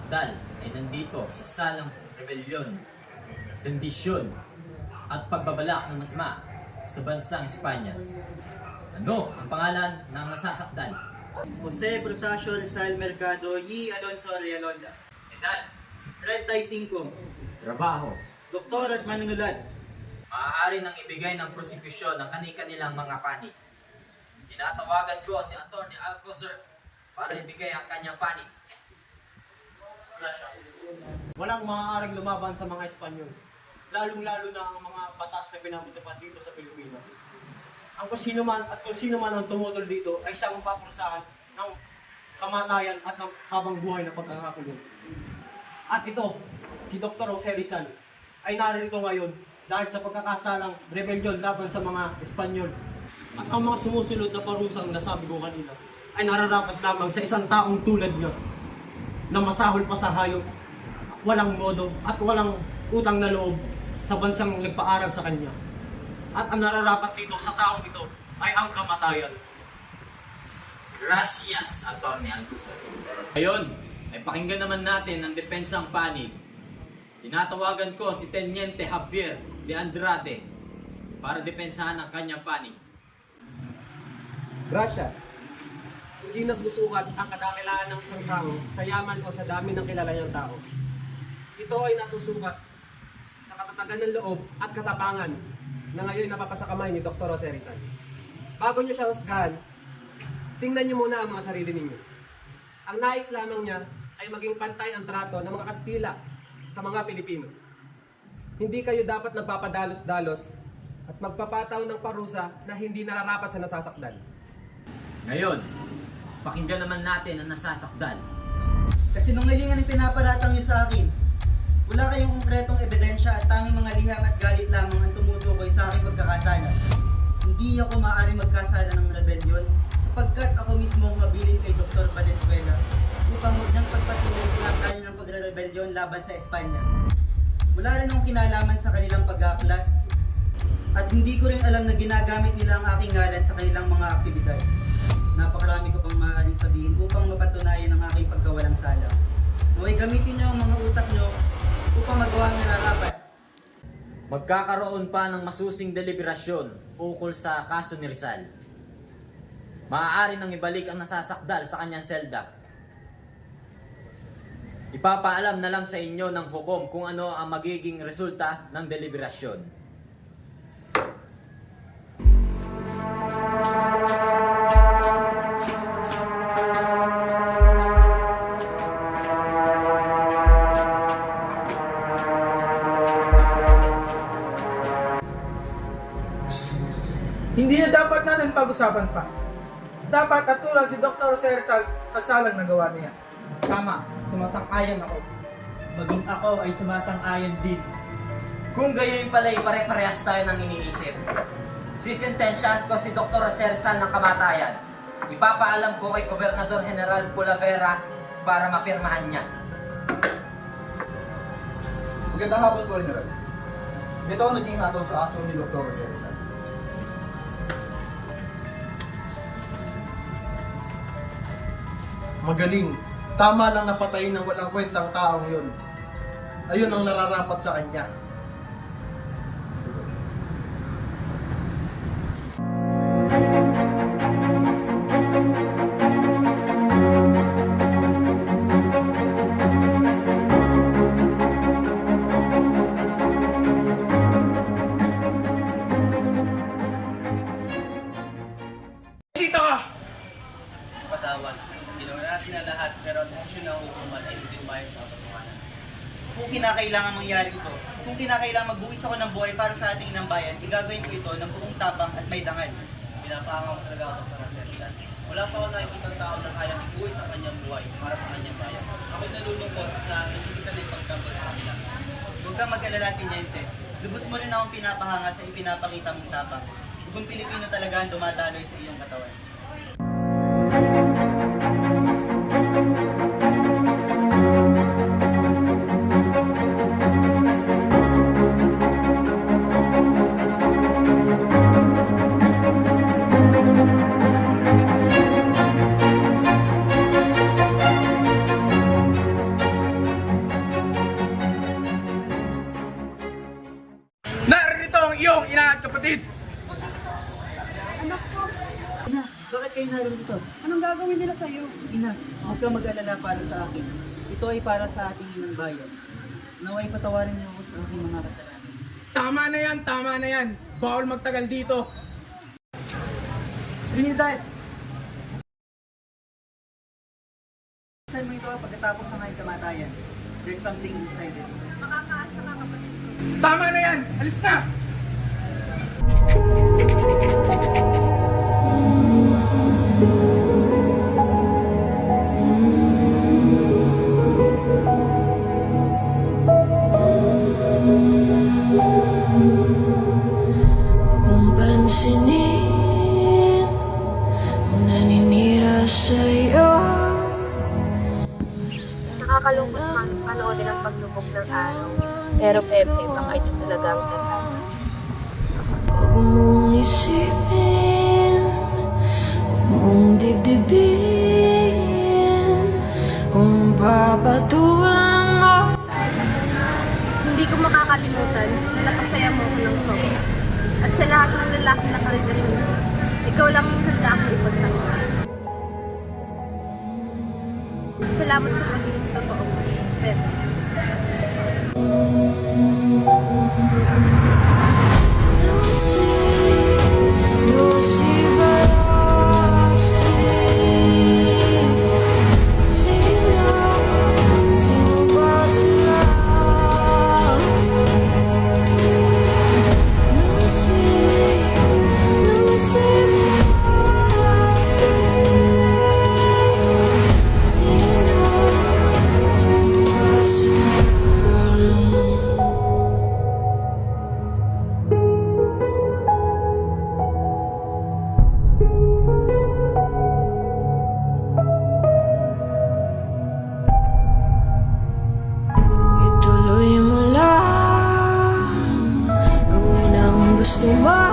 nasasakdal ay nandito sa salang rebelyon, sendisyon, at pagbabalak ng masama sa bansang Espanya. Ano ang pangalan ng nasasakdal? Jose Protasio Rizal Mercado y Alonso Realonda. Edad, 35. trabaho. Doktor at manunulat. Maaari nang ibigay ng prosekusyon ang kani-kanilang mga panig. Tinatawagan ko si Atty. Alcocer para ibigay ang kanyang panig. Gracias. Walang maaaring lumaban sa mga Espanyol, lalong-lalo na ang mga batas na pinapatupad dito sa Pilipinas. Ang kung sino man ang tumutol dito ay siyang paparusahan ng kamatayan at ng habang buhay na pagkakakulong. At ito, si Dr. Jose Rizal ay naririto ngayon dahil sa pagkakasalang rebelyon laban sa mga Espanyol. At ang mga sumusunod na parusang nasabi ko kanina ay nararapat lamang sa isang taong tulad niya na masahol pa sa hayop, walang modo at walang utang na loob sa bansang nagpaaral sa kanya. At ang nararapat dito sa taong ito ay ang kamatayan. Gracias, Atty. Alcocer. Ngayon, ay pakinggan naman natin ang depensang panig. Tinatawagan ko si Teniente Javier de Andrade para depensahan ang kanyang panig. Gracias. Hindi nasusukat ang kadakilaan ng isang tao sa yaman o sa dami ng kilala niyang tao. Ito ay nasusukat sa katatagan ng loob at katapangan na ngayon napapasa kamay ni Dr. Jose Rizal. Bago niyo siya husgahan, tingnan niyo muna ang mga sarili ninyo. Ang nais lamang niya ay maging pantay ang trato ng mga Kastila sa mga Pilipino. Hindi kayo dapat nagpapadalos-dalos at magpapataw ng parusa na hindi nararapat sa nasasakdal. Ngayon, pakinggan naman natin ang nasasakdal. Kasinungalingan ang pinaparatang niyo sa akin. Wala kayong konkretong ebidensya at tanging mga liham at galit lamang ang tumutukoy sa aking pagkakasala. Hindi ako maaaring magkasala ng rebelyon sapagkat ako mismo ang mabilin kay Dr. Valenzuela upang huwag niyang pagpatuloy ang tinatali ng pagre-rebelyon laban sa Espanya. Wala rin akong kinalaman sa kanilang pag-aaklas at hindi ko rin alam na ginagamit nila ang aking ngalan sa kanilang mga aktibidad. Napakarami ko pang maaaring sabihin upang mapatunayan ang aking pagkawalang sala. Naway gamitin niyo ang mga utak niyo upang magawa ang nararapat. Magkakaroon pa ng masusing deliberasyon ukol sa kaso ni Rizal. Maaari nang ibalik ang nasasakdal sa kanyang selda. Ipapaalam na lang sa inyo ng hukom kung ano ang magiging resulta ng deliberasyon. Hindi na dapat natin pag-usapan pa. Dapat katulad si Dr. Jose Rizal sa salang nagawa niya. Tama, sumasang-ayon ako. Maging ako ay sumasang-ayon din. Kung gayon pala'y pare-parehas tayo ng iniisip. Sisentensyahan ko si Dr. Jose Rizal ng kamatayan. Ipapaalam ko kay Gobernador General Pulavera para mapirmahan niya. Magandang hapon po, General. Ito ang naging hatol sa aso ni Dr. Jose Rizal. Magaling. Tama lang napatayin ng walang kwentang taong yun. Ayun ang nararapat sa kanya. Sita ka! Patawad. Ginawa natin ang lahat pero ang desisyon ng hukuman ay hindi mayon sa katotohanan. Kung kinakailangan mangyari ito, kung kinakailangan magbuwis ako ng buhay para sa ating inang bayan, igagawin ko ito ng buong tapang at may dangal. Pinapahangaw talaga ako sa Marcelitan. Wala pa ako nakikita tao na kayang ibuhay sa kanyang buhay para sa kanyang bayan. Ako'y nalulungkot na hindi kita na ipagtanggol sa kanila. Huwag kang mag-alala, Tiniente. Lubos mo rin akong pinapahanga sa ipinapakita mong tapang. Kung Pilipino talaga ang dumadaloy sa iyong katawan. kapatid! Anak ko, Ina, bakit kayo narito? anong gagawin nila sa'yo? Ina, huwag kang mag-alala para sa akin. Ito ay para sa ating inang bayan. Naway patawarin niyo ako sa aking mga kasalanan. Tama na yan! Bawal magtagal dito! Trinidad! Saan mo ito pagkatapos ng aking kamatayan? There's something inside it. Makakaasa ka kapatid ko. Tama na yan! Alis na! Huwag mong pansinin ang naninira sa'yo. Nakakalungkot man panoodin ang paglubog ng araw. Pero Pepe, baka ito talaga ang tanda. Huwag mong isipin, huwag mong dibdibin, kung papatulan mo. Hindi ko makakalimutan na napasaya mo ko ng sobra. At sa lahat ng lalaki na karelasyon mo, ikaw lang ang handa akong ipagtanggol. Salamat sa pagiging totoo, Pepe. No see but I see. Sino ba sila? No see but I see. Sino ba sila? Ituloy mo lang, gawin ang gusto mo.